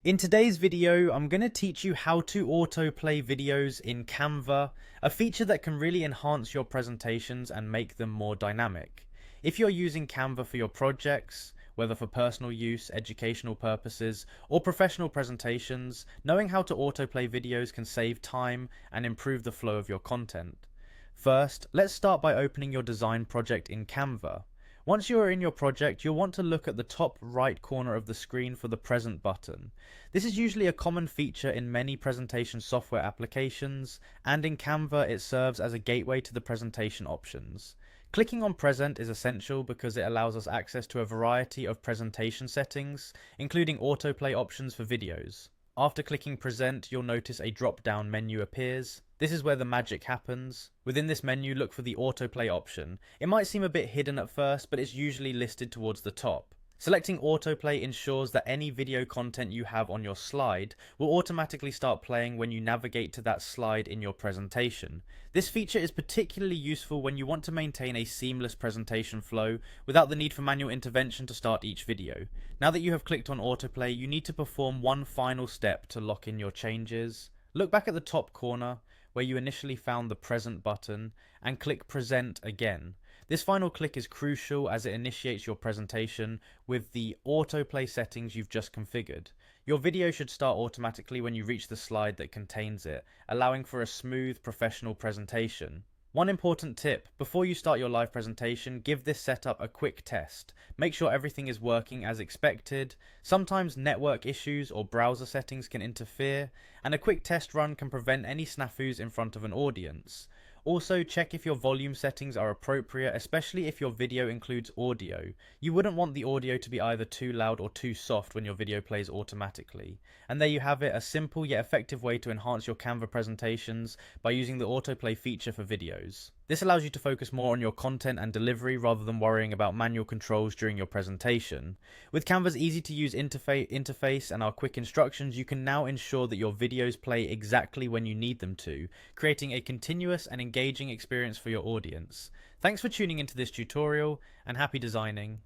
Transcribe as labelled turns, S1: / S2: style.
S1: In today's video, I'm going to teach you how to autoplay videos in Canva, a feature that can really enhance your presentations and make them more dynamic. If you're using Canva for your projects, whether for personal use, educational purposes, or professional presentations, knowing how to autoplay videos can save time and improve the flow of your content. First, let's start by opening your design project in Canva. Once you are in your project, you'll want to look at the top right corner of the screen for the present button. This is usually a common feature in many presentation software applications, and in Canva it serves as a gateway to the presentation options. Clicking on present is essential because it allows us access to a variety of presentation settings, including autoplay options for videos. After clicking present, you'll notice a drop-down menu appears. This is where the magic happens. Within this menu, look for the autoplay option. It might seem a bit hidden at first, but it's usually listed towards the top. Selecting autoplay ensures that any video content you have on your slide will automatically start playing when you navigate to that slide in your presentation. This feature is particularly useful when you want to maintain a seamless presentation flow without the need for manual intervention to start each video. Now that you have clicked on autoplay, you need to perform one final step to lock in your changes. Look back at the top corner where you initially found the present button and click present again. This final click is crucial as it initiates your presentation with the autoplay settings you've just configured. Your video should start automatically when you reach the slide that contains it, allowing for a smooth, professional presentation. One important tip: before you start your live presentation, give this setup a quick test. Make sure everything is working as expected. Sometimes network issues or browser settings can interfere, and a quick test run can prevent any snafus in front of an audience. Also, check if your volume settings are appropriate, especially if your video includes audio. You wouldn't want the audio to be either too loud or too soft when your video plays automatically. And there you have it, a simple yet effective way to enhance your Canva presentations by using the autoplay feature for videos. This allows you to focus more on your content and delivery rather than worrying about manual controls during your presentation. With Canva's easy to use interface and our quick instructions, you can now ensure that your videos play exactly when you need them to, creating a continuous and engaging experience for your audience. Thanks for tuning into this tutorial, and happy designing.